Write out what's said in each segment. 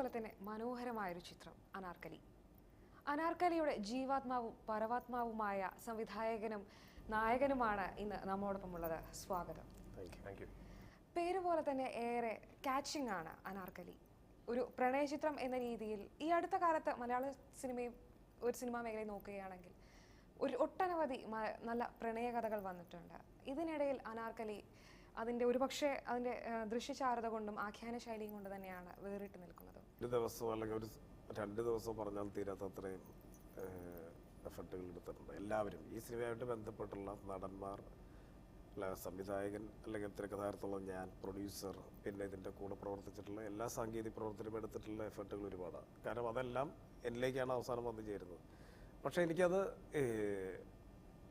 പോലെ തന്നെ മനോഹരമായൊരു ചിത്രം അനാർക്കലി. അനാർക്കലിയുടെ ജീവാത്മാവും പരമാത്മാവുമായ സംവിധായകനും നായകനുമാണ് ഇന്ന് നമ്മോടൊപ്പമുള്ളത്. സ്വാഗതം. പേര് പോലെ തന്നെ ഏറെ കാച്ചിങ് ആണ് അനാർക്കലി. ഒരു പ്രണയചിത്രം എന്ന രീതിയിൽ ഈ അടുത്ത കാലത്ത് മലയാള സിനിമയും ഒരു സിനിമാ മേഖലയെ നോക്കുകയാണെങ്കിൽ ഒട്ടനവധി നല്ല പ്രണയകഥകൾ വന്നിട്ടുണ്ട്. ഇതിനിടയിൽ അനാർക്കലി അതിൻ്റെ ഒരുപക്ഷെ അതിൻ്റെ ദൃശ്യചാരുത കൊണ്ടും ആഖ്യാന ശൈലിയും കൊണ്ട് തന്നെയാണ് വേറിട്ട് നിൽക്കുന്നത്. ഒരു ദിവസം അല്ലെങ്കിൽ ഒരു 2 ദിവസം പറഞ്ഞാൽ തീരാത്ത അത്രയും എഫർട്ടുകൾ എടുത്തിട്ടുണ്ട് എല്ലാവരും. ഈ സിനിമയായിട്ട് ബന്ധപ്പെട്ടുള്ള നടന്മാർ, സംവിധായകൻ അല്ലെങ്കിൽ തിരക്കഥാകൃത്തുള്ള ഞാൻ, പ്രൊഡ്യൂസർ, പിന്നെ ഇതിൻ്റെ കൂടെ പ്രവർത്തിച്ചിട്ടുള്ള എല്ലാ സാങ്കേതിക പ്രവർത്തനവും എടുത്തിട്ടുള്ള എഫർട്ടുകൾ ഒരുപാടാണ്. കാരണം അതെല്ലാം എന്നിലേക്കാണ് അവസാനം വന്നു ചേരുന്നത്. പക്ഷേ എനിക്കത്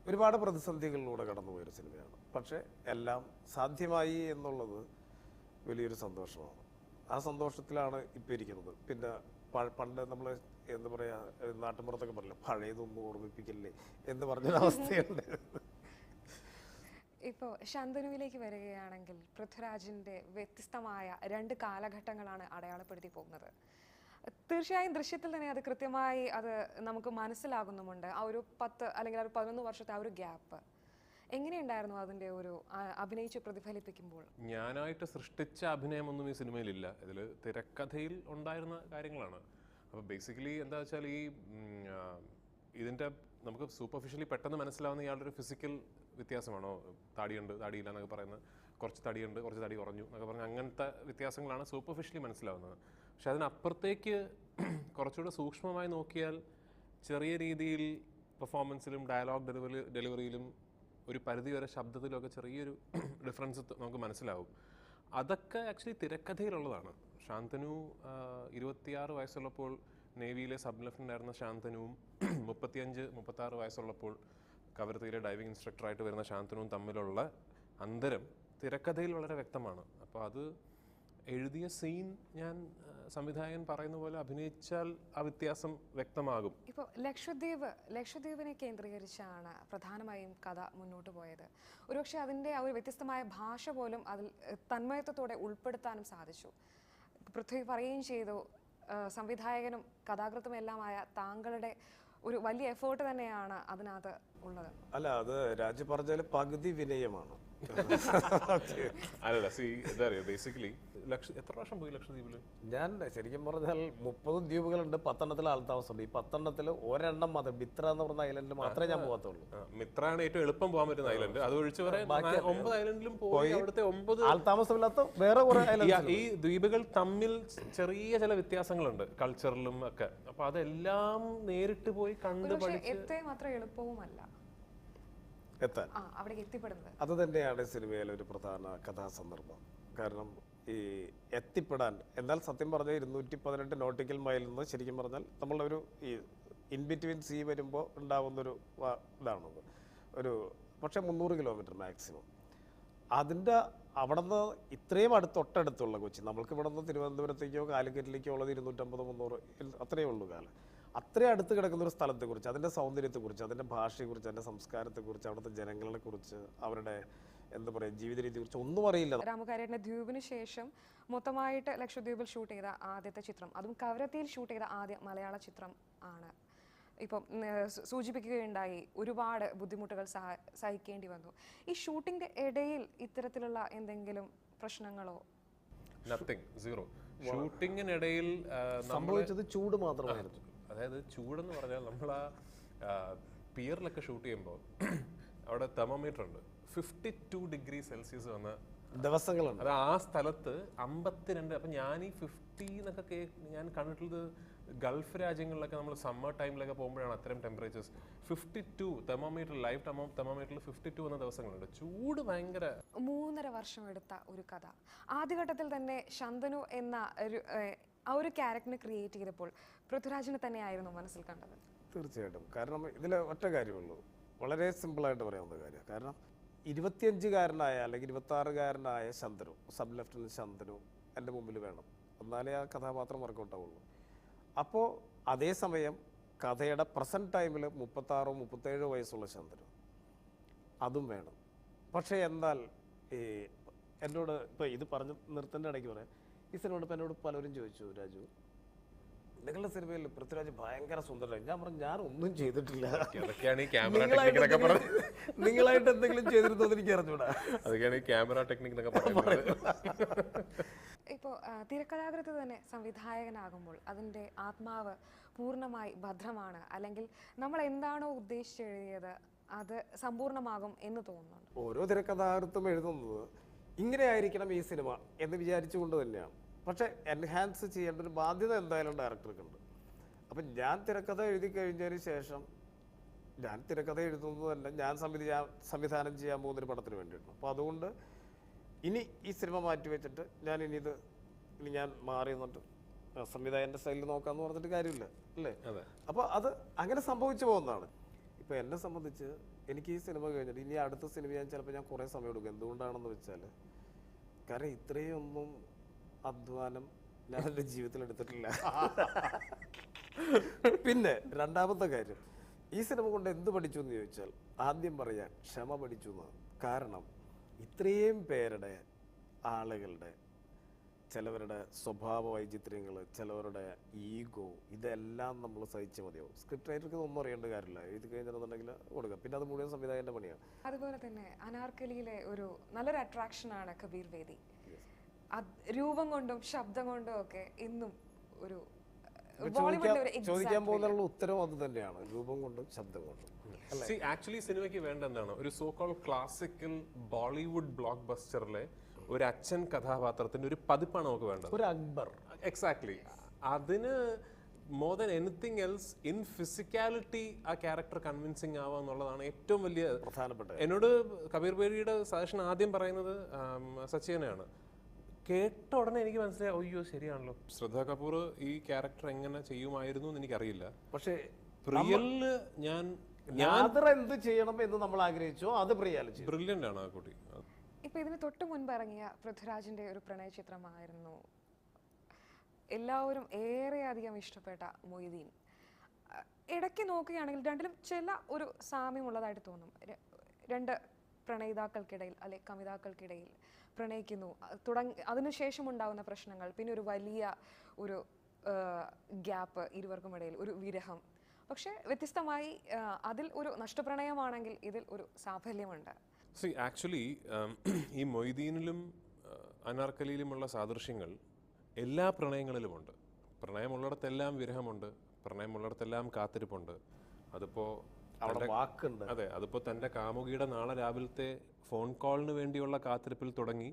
ഒരുപാട് പ്രതിസന്ധികളിലൂടെ കടന്നുപോയൊരു സിനിമയാണ്. പക്ഷേ എല്ലാം സാധ്യമായി എന്നുള്ളത് വലിയൊരു സന്തോഷമാണ്. ആ സന്തോഷത്തിലാണ് ഇപ്പോൾ ഇരിക്കുന്നത്. പിന്നെ പണ്ട് നമ്മൾ എന്താ പറയുക, നാട്ടിൻപുറത്തൊക്കെ പറയില്ല, പഴയതൊന്നും ഓർമ്മിപ്പിക്കില്ലേ എന്ന് പറഞ്ഞൊരവസ്ഥയുണ്ട്. ഇപ്പോൾ ശാന്തനുവിലേക്ക് വരികയാണെങ്കിൽ പൃഥ്വിരാജിൻ്റെ വ്യത്യസ്തമായ 2 കാലഘട്ടങ്ങളാണ് അടയാളപ്പെടുത്തി പോകുന്നത്. തീർച്ചയായും ദൃശ്യത്തിൽ തന്നെ അത് കൃത്യമായി അത് നമുക്ക് മനസ്സിലാകുന്നുമുണ്ട്. ആ ഒരു 10 അല്ലെങ്കിൽ 11 വർഷത്തെ ആ ഒരു ഗ്യാപ്പ് എങ്ങനെയുണ്ടായിരുന്നു അതിൻ്റെ ഒരു അഭിനയിച്ച് പ്രതിഫലിപ്പിക്കുമ്പോൾ? ഞാനായിട്ട് സൃഷ്ടിച്ച അഭിനയമൊന്നും ഈ സിനിമയിലില്ല. ഇതിൽ തിരക്കഥയിൽ ഉണ്ടായിരുന്ന കാര്യങ്ങളാണ്. അപ്പോൾ ബേസിക്കലി എന്താ വെച്ചാൽ ഇതിൻ്റെ നമുക്ക് സൂപ്പർഫിഷ്യലി പെട്ടെന്ന് മനസ്സിലാവുന്ന ഇയാളുടെ ഒരു ഫിസിക്കൽ വ്യത്യാസമാണോ, താടിയുണ്ട് താടിയില്ല എന്നൊക്കെ പറയുന്നത്, കുറച്ച് തടിയുണ്ട് കുറച്ച് തടി കുറഞ്ഞു എന്നൊക്കെ പറഞ്ഞാൽ അങ്ങനത്തെ വ്യത്യാസങ്ങളാണ് സൂപ്പർഫിഷ്യലി മനസ്സിലാവുന്നത്. പക്ഷെ അതിനപ്പുറത്തേക്ക് കുറച്ചുകൂടെ സൂക്ഷ്മമായി നോക്കിയാൽ ചെറിയ രീതിയിൽ പെർഫോമൻസിലും ഡയലോഗ് ഡെലിവറിയിലും ഒരു പരിധിവരെ ശബ്ദത്തിലൊക്കെ ചെറിയൊരു ഡിഫറൻസ് നമുക്ക് മനസ്സിലാവും. അതൊക്കെ ആക്ച്വലി തിരക്കഥയിലുള്ളതാണ്. ശാന്തനു 26 വയസ്സുള്ളപ്പോൾ നേവിയിലെ സബ് ലെഫ്റ്റനൻ്റ് ആയിരുന്ന ശാന്തനുവും 35-36 വയസ്സുള്ളപ്പോൾ കവരത്തിയിലെ ഡൈവിംഗ് ഇൻസ്ട്രക്ടറായിട്ട് വരുന്ന ശാന്തനുവും തമ്മിലുള്ള അന്തരം തിരക്കഥയിൽ വളരെ വ്യക്തമാണ്. അപ്പോൾ അത് എഴുതിയ സീൻ ഞാൻ സംവിധായകൻ പറയുന്ന പോലെ അഭിനയിച്ചാൽ ആ വ്യത്യാസം വ്യക്തമാകും. ഇപ്പോൾ ലക്ഷദ്വീപിനെ കേന്ദ്രീകരിച്ചാണ് പ്രധാനമായും കഥ മുന്നോട്ട് പോയത്. ഒരുപക്ഷെ അതിൻ്റെ ആ ഒരു വ്യത്യസ്തമായ ഭാഷ പോലും അതിൽ തന്മയത്വത്തോടെ ഉൾപ്പെടുത്താനും സാധിച്ചു. പൃഥ്വി പറയുകയും ചെയ്തു, സംവിധായകനും കഥാകൃത്തും എല്ലാമായ താങ്കളുടെ ഒരു വലിയ എഫേർട്ട് തന്നെയാണ് അതിനകത്ത് ഉള്ളത്. അല്ല, അത് രാജു പറഞ്ഞാൽ പകുതി വിനയമാണ്. അല്ല, എന്താ പറയുക, ബേസിക്കലി എത്ര പ്രാവശ്യം പോയി ലക്ഷദ്വീപിൽ? ഞാൻ ശരിക്കും പറഞ്ഞാൽ 30 ദ്വീപുകളുണ്ട്, 10 ആൾ താമസമുണ്ട്. ഈ 10 ഒരെണ്ണം മാത്രം, മിത്ര എന്ന് പറഞ്ഞ ഐലൻഡിൽ മാത്രമേ ഞാൻ പോകത്തുള്ളൂ. മിത്രയാണ് ഏറ്റവും എളുപ്പം പോകാൻ പറ്റുന്ന ഐലൻഡ്. അത് ഒഴിച്ച് 9 ഐലൻഡിലും പോയി അവിടുത്തെ 9 ആൾ താമസമില്ലാത്ത വേറെ കുറെ ഐലൻഡ്. ഈ ദ്വീപുകൾ തമ്മിൽ ചെറിയ ചില വ്യത്യാസങ്ങളുണ്ട് കൾച്ചറിലും ഒക്കെ. അപ്പൊ അതെല്ലാം നേരിട്ട് പോയി കണ്ടു പഠിച്ച് മാത്രം എളുപ്പവുമല്ല എത്താൻ, അവിടേക്ക് എത്തിപ്പെടുന്നത്. അത് തന്നെയാണ് സിനിമയിലെ ഒരു പ്രധാന കഥാസന്ദർഭം. കാരണം ഈ എത്തിപ്പെടാൻ, എന്നാൽ സത്യം പറഞ്ഞാൽ 218 നോട്ടിക്കൽ മൈലിൽ നിന്ന് ശരിക്കും പറഞ്ഞാൽ നമ്മളുടെ ഒരു ഈ ഇൻ ബിറ്റ്വീൻ സീ വരുമ്പോൾ ഉണ്ടാവുന്നൊരു ഇതാണത് ഒരു, പക്ഷേ 300 കിലോമീറ്റർ മാക്സിമം. അതിൻ്റെ അവിടെ നിന്ന് ഇത്രയും തൊട്ടടുത്തുള്ള കൊച്ചി, നമ്മൾക്ക് ഇവിടെ നിന്ന് തിരുവനന്തപുരത്തേക്കോ കാലിക്കറ്റിലേക്കോ ഉള്ളത് 250-300 അത്രയേ ഉള്ളൂ കാലം. അത്രയും അടുത്ത് കിടക്കുന്ന ഒരു സ്ഥലത്തെക്കുറിച്ച്, അതിൻ്റെ സൗന്ദര്യത്തെക്കുറിച്ച്, അതിൻ്റെ ഭാഷയെക്കുറിച്ച്, അതിൻ്റെ സംസ്കാരത്തെക്കുറിച്ച്, അവിടുത്തെ ജനങ്ങളെ കുറിച്ച്, അവരുടെ എന്താ പറയുക ജീവിത രീതിയെക്കുറിച്ച് ഒന്നും അറിയില്ല. രാമുകാരിയുടെ ദ്വീപിന് ശേഷം മൊത്തമായിട്ട് ലക്ഷദ്വീപിൽ ഷൂട്ട് ചെയ്ത ആദ്യത്തെ ചിത്രം, അതും കവരത്തിയിൽ ഷൂട്ട് ചെയ്ത ആദ്യ മലയാള ചിത്രം ആണ്. ഇപ്പം സൂചിപ്പിക്കുകയുണ്ടായി, ഒരുപാട് ബുദ്ധിമുട്ടുകൾ സഹിക്കേണ്ടി വന്നു. ഈ ഷൂട്ടിങ്ങിൻ്റെ ഇടയിൽ ഇത്തരത്തിലുള്ള എന്തെങ്കിലും പ്രശ്നങ്ങളോ? Nothing, zero. ഷൂട്ടിങ്ങിനിടയിൽ സംഭവിച്ചത് ചൂട് മാത്രമായിരുന്നു. അതായത് ചൂടെന്ന് പറഞ്ഞാൽ നമ്മൾ ആ പിയറിലൊക്കെ ഷൂട്ട് ചെയ്യുമ്പോൾ അവിടെ തെർമോമീറ്റർ ഉണ്ട്. 52 ഡിഗ്രി സെൽഷ്യസ് വന്ന ദിവസങ്ങളുണ്ട്. അത് ആ സ്ഥലത്ത് 52. അപ്പം ഞാൻ ഈ 50 എന്നൊക്കെ ഞാൻ കണ്ടിട്ടുള്ളത് ഗൾഫ് രാജ്യങ്ങളിലൊക്കെ നമ്മൾ സമ്മർ ടൈമിലൊക്കെ പോകുമ്പോഴാണ് അത്തരം ടെമ്പറേച്ചേഴ്സ്. 52 തെർമോമീറ്റർ, ലൈവ് തെർമോമീറ്ററിൽ 52 വന്ന ദിവസങ്ങളുണ്ട്. ചൂട് ഭയങ്കര. 3.5 വർഷം എടുത്ത ഒരു കഥ ആദ്യഘട്ടത്തിൽ തന്നെ ശാന്തനു എന്ന ഒരു ക്യാരക്ടറിനെ ക്രിയേറ്റ് ചെയ്തപ്പോൾ പൃഥ്വിരാജിനെ തന്നെയായിരുന്നു മനസ്സിൽ കണ്ടത്? തീർച്ചയായിട്ടും. കാരണം ഇതിൽ ഒറ്റ കാര്യമുള്ളൂ, വളരെ സിമ്പിളായിട്ട് പറയാവുന്ന കാര്യം. കാരണം 25-കാരനായ അല്ലെങ്കിൽ 26-കാരനായ ശാന്തനു, സബ് ലെഫ്റ്റനന്റ് ശാന്തനു എൻ്റെ മുമ്പിൽ വേണം, എന്നാലേ ആ കഥാപാത്രം വർക്കൗട്ടാവുള്ളൂ. അപ്പോൾ അതേസമയം കഥയുടെ പ്രസൻറ്റ് ടൈമിൽ 36-37 വയസ്സുള്ള ശാന്തനു അതും വേണം. പക്ഷേ എന്നാൽ എന്നോട് ഇപ്പോൾ ഇത് പറഞ്ഞ് നിർത്തേണ്ട ഇടയ്ക്ക് പറയാം, ഈ സിനിമയോട് ഇപ്പോൾ എന്നോട് പലരും ചോദിച്ചു, രാജു നിങ്ങളുടെ സിനിമയിൽ പൃഥ്വിരാജ് ഭയങ്കര സുന്ദരനായി. ഞാൻ പറഞ്ഞു ഞാൻ ഒന്നും ചെയ്തിട്ടില്ല, അതൊക്കെയാണ് ഈ ക്യാമറ ടെക്നിക് എന്നൊക്കെ പറയുന്നത്. നിങ്ങളായിട്ട് എന്തെങ്കിലും ചെയ്തിരുന്നോ എനിക്ക് അറിഞ്ഞൂടാ. അതൊക്കെയാണ് ഈ ക്യാമറ ടെക്നിക് എന്നൊക്കെ പറയുന്നത്. ഇപ്പോൾ തിരക്കഥാകൃത്ത് തന്നെ സംവിധായകനാകുമ്പോൾ അതിൻ്റെ ആത്മാവ് പൂർണ്ണമായി ഭദ്രമാണ്, അല്ലെങ്കിൽ നമ്മൾ എന്താണോ ഉദ്ദേശിച്ചെഴുതിയത് അത് സമ്പൂർണ്ണമാകും എന്ന് തോന്നുന്നുണ്ട്. ഓരോ തിരക്കഥാകൃത്തും എഴുതുന്നത് ഇങ്ങനെ ആയിരിക്കണം ഈ സിനിമ എന്ന് വിചാരിച്ചുകൊണ്ട് തന്നെയാണ്. പക്ഷേ എൻഹാൻസ് ചെയ്യേണ്ട ഒരു ബാധ്യത എന്തായാലും ഡയറക്ടർക്കുണ്ട്. അപ്പം ഞാൻ തിരക്കഥ എഴുതി കഴിഞ്ഞതിന് ശേഷം, ഞാൻ തിരക്കഥ എഴുതുന്നത് തന്നെ ഞാൻ സംവിധാനം ചെയ്യാൻ പോകുന്നൊരു പടത്തിന് വേണ്ടിയിട്ടാണ്. അപ്പോൾ അതുകൊണ്ട് ഇനി ഈ സിനിമ മാറ്റി വെച്ചിട്ട് ഇനി ഞാൻ മാറി നിന്നിട്ട് സംവിധായകൻ്റെ സ്റ്റൈലിൽ നോക്കാമെന്ന് പറഞ്ഞിട്ട് കാര്യമില്ല അല്ലേ. അപ്പോൾ അത് അങ്ങനെ സംഭവിച്ചു പോകുന്നതാണ്. ഇപ്പോൾ എന്നെ സംബന്ധിച്ച് എനിക്ക് ഈ സിനിമ കഴിഞ്ഞിട്ട് ഇനി അടുത്ത സിനിമ ഞാൻ കുറേ സമയം എടുക്കും. എന്തുകൊണ്ടാണെന്ന് വെച്ചാൽ, കാരണം ഇത്രയൊന്നും അധ്വാനം ഞാൻ എൻ്റെ ജീവിതത്തിൽ എടുത്തിട്ടില്ല. പിന്നെ രണ്ടാമത്തെ കാര്യം, ഈ സിനിമ കൊണ്ട് എന്ത് പഠിച്ചു എന്ന് ചോദിച്ചാൽ ആദ്യം പറയാൻ ക്ഷമ പഠിച്ചു എന്നാണ്. കാരണം ഇത്രയും പേരുടെ ആളുകളുടെ ചിലവരുടെ സ്വഭാവ വൈചിത്ര്യങ്ങൾ, ചിലവരുടെ ഈഗോ, ഇതെല്ലാം നമ്മൾ സഹിച്ച് മതിയാവും. സ്ക്രിപ്റ്റ് റൈറ്റർക്ക് ഒന്നും അറിയേണ്ട കാര്യമില്ല, എഴുതി കഴിഞ്ഞിട്ടുണ്ടെങ്കിൽ കൊടുക്കുക. പിന്നെ അത് മുഴുവൻ സംവിധായകൻ്റെ പണിയാണ്. അതുപോലെ തന്നെ അനാർക്കലിയിലെ ഒരു നല്ലൊരു അട്രാക്ഷനാണ് കബീർ വേദി. രൂപം കൊണ്ടും ശബ്ദം കൊണ്ടും ഒക്കെ ഇന്നും ഒരു ചോദിക്കാൻ പോകുന്നുള്ള ഉത്തരവും അത് തന്നെയാണ്, രൂപം കൊണ്ടും ശബ്ദം കൊണ്ടും. ആക്ച്വലി സിനിമയ്ക്ക് വേണ്ട എന്താണ്, ഒരു സോ കോൾ ക്ലാസിക്കൽ ബോളിവുഡ് ബ്ലോക്ക് ബസ്റ്ററിലെ ഒരു അച്ഛൻ കഥാപാത്രത്തിന്റെ ഒരു പതിപ്പാണ് നമുക്ക് വേണ്ടത്, ഒരു അക്ബർ. എക്സാക്ട്ലി. അതിന് more than anything else in physicality ആ ക്യാരക്ടർ കൺവിൻസിങ് ആവുക എന്നുള്ളതാണ് ഏറ്റവും വലിയ പ്രധാനപ്പെട്ട. എന്നോട് കബീർ ബേഡിയുടെ സജഷൻ ആദ്യം പറയുന്നത് സച്ചിനെയാണ്. കേട്ട ഉടനെ എനിക്ക് മനസ്സിലായി, അയ്യോ ശരിയാണല്ലോ, ശ്രദ്ധ കപൂർ ഈ ക്യാരക്ടർ എങ്ങനെ ചെയ്യുമായിരുന്നു എന്ന് എനിക്കറിയില്ല. പക്ഷേ പ്രിയലില് ഞാൻ എന്ത് ചെയ്യണം എന്ന് നമ്മൾ ആഗ്രഹിച്ചോ അത് ബ്രില്യന്റ് ആണ് ആ കുട്ടി. ഇപ്പൊ ഇതിന് തൊട്ട് മുൻപ് ഇറങ്ങിയ പൃഥ്വിരാജിന്റെ ഒരു പ്രണയ ചിത്രമായിരുന്നു എല്ലാവരും ഏറെ അധികം ഇഷ്ടപ്പെട്ട മൊയ്തീൻ. ഇടയ്ക്ക് നോക്കുകയാണെങ്കിൽ രണ്ടിലും ചില ഒരു സാമ്യമുള്ളതായിട്ട് തോന്നും. രണ്ട് പ്രണയിതാക്കൾക്കിടയിൽ അല്ലെ കവിതാക്കൾക്കിടയിൽ പ്രണയിക്കുന്നു, അതിനുശേഷം ഉണ്ടാകുന്ന പ്രശ്നങ്ങൾ, പിന്നെ ഒരു വലിയ ഒരു ഗ്യാപ്പ് ഇരുവർക്കും ഇടയിൽ, ഒരു വിരഹം. പക്ഷെ വ്യത്യസ്തമായി അതിൽ ഒരു നഷ്ടപ്രണയമാണെങ്കിൽ ഇതിൽ ഒരു സാഫല്യമുണ്ട്. ആക്ച്വലി ഈ മൊയ്തീനിലും അനാർക്കലിയിലുമുള്ള സാദൃശ്യങ്ങൾ എല്ലാ പ്രണയങ്ങളിലുമുണ്ട്. പ്രണയമുള്ളിടത്തെല്ലാം വിരഹമുണ്ട്, പ്രണയമുള്ളിടത്തെല്ലാം കാത്തിരിപ്പുണ്ട്. അതിപ്പോൾ അതെ, അതിപ്പോൾ തൻ്റെ കാമുകിയുടെ നാളെ രാവിലത്തെ ഫോൺ കോളിന് വേണ്ടിയുള്ള കാത്തിരിപ്പിൽ തുടങ്ങി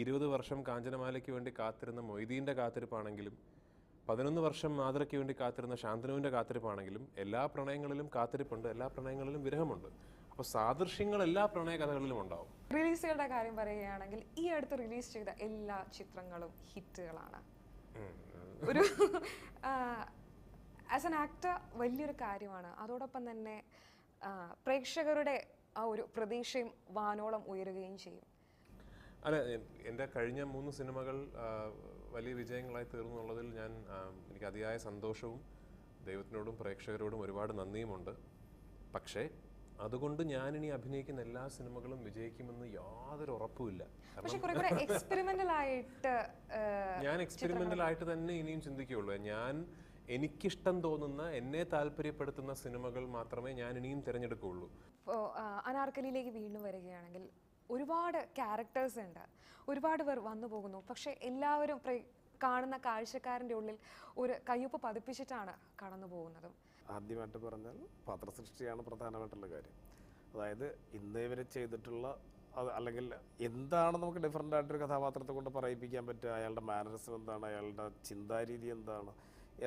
20 വർഷം കാഞ്ചനമാലയ്ക്ക് വേണ്ടി കാത്തിരുന്ന മൊയ്തീൻ്റെ കാത്തിരിപ്പാണെങ്കിലും 11 വർഷം മാതൃയ്ക്ക് വേണ്ടി കാത്തിരുന്ന ശാന്തനുവിൻ്റെ കാത്തിരിപ്പാണെങ്കിലും എല്ലാ പ്രണയങ്ങളിലും കാത്തിരിപ്പുണ്ട്, എല്ലാ പ്രണയങ്ങളിലും വിരഹമുണ്ട്. അപ്പോൾ സാദൃശ്യങ്ങൾ എല്ലാ പ്രണയ കഥകളിലും ഉണ്ടാവും. റിലീസുകളുടെ കാര്യം പറയുകയാണെങ്കിൽ ഈ അടുത്ത് റിലീസ് ചെയ്ത എല്ലാ ചിത്രങ്ങളും ഹിറ്റുകളാണ്. ഒരു ആസ് എൻ ആക്ടർ വലിയൊരു കാര്യമാണ്. അതോടൊപ്പം തന്നെ പ്രേക്ഷകരുടെ ആ ഒരു പ്രതീക്ഷയും വാനോളം ഉയരുകയും ചെയ്യും. അല്ല, എൻ്റെ കഴിഞ്ഞ 3 സിനിമകൾ വലിയ വിജയങ്ങളായി തീർന്നു എന്നുള്ളതിൽ എനിക്ക് അതിയായ സന്തോഷവും ദൈവത്തിനോടും പ്രേക്ഷകരോടും ഒരുപാട് നന്ദിയുമുണ്ട്. പക്ഷേ അതുകൊണ്ട് ഞാനിനി അഭിനയിക്കുന്ന എല്ലാ സിനിമകളും വിജയിക്കുമെന്ന് യാതൊരു ഉറപ്പുമില്ല. ഞാൻ എക്സ്പെരിമെന്റൽ ആയിട്ട് തന്നെ ഇനിയും ചിന്തിക്കുകയുള്ളൂ. എനിക്കിഷ്ടം തോന്നുന്ന, എന്നെ താല്പര്യപ്പെടുത്തുന്ന സിനിമകൾ മാത്രമേ ഞാൻ ഇനിയും തിരഞ്ഞെടുക്കുകയുള്ളൂ. ഇപ്പോൾ അനാർക്കലിയിലേക്ക് വീണ്ടും വരികയാണെങ്കിൽ ഒരുപാട് ക്യാരക്ടേഴ്സ് ഉണ്ട്, ഒരുപാട് പേർ വന്നു പോകുന്നു. പക്ഷെ എല്ലാവരും കാണുന്ന കാഴ്ചക്കാരൻ്റെ ഉള്ളിൽ ഒരു കയ്യൊപ്പ് പതിപ്പിച്ചിട്ടാണ് കടന്നു പോകുന്നത്. ആദ്യമായിട്ട് പറഞ്ഞാൽ പാത്രസൃഷ്ടിയാണ് പ്രധാനമായിട്ടുള്ള കാര്യം. അതായത് ഇന്ന് ഇവർ ചെയ്തിട്ടുള്ള അല്ലെങ്കിൽ എന്താണ് നമുക്ക് ഡിഫറൻ്റ് ആയിട്ടൊരു കഥാപാത്രത്തെ കൊണ്ട് പറയിപ്പിക്കാൻ പറ്റുക, അയാളുടെ മാനറിസം എന്താണ്, അയാളുടെ ചിന്താരീതി എന്താണ്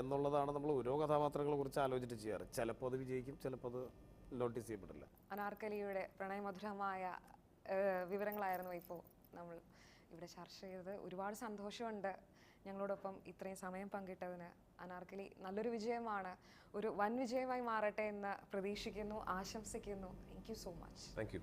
എന്നുള്ളതാണ് നമ്മൾ ഓരോ കഥാപാത്രങ്ങളെ കുറിച്ച് ആലോചിച്ചിട്ട് ചെയ്യാറ്. ചിലപ്പോൾ അത് വിജയിക്കും, ചിലപ്പോൾ അത് നോട്ടീസ് ചെയ്യപ്പെടില്ല. അനാർക്കലിയുടെ പ്രണയമധുരമായ വിവരങ്ങളായിരുന്നു ഇപ്പോൾ നമ്മൾ ഇവിടെ ചർച്ച ചെയ്തത്. ഒരുപാട് സന്തോഷമുണ്ട് ഞങ്ങളോടൊപ്പം ഇത്രയും സമയം പങ്കിട്ടതിന്. അനാർക്കലി നല്ലൊരു വിജയമാണ്, ഒരു വൻ വിജയമായി മാറട്ടെ എന്ന് പ്രതീക്ഷിക്കുന്നു, ആശംസിക്കുന്നു. Thank you so much. Thank you.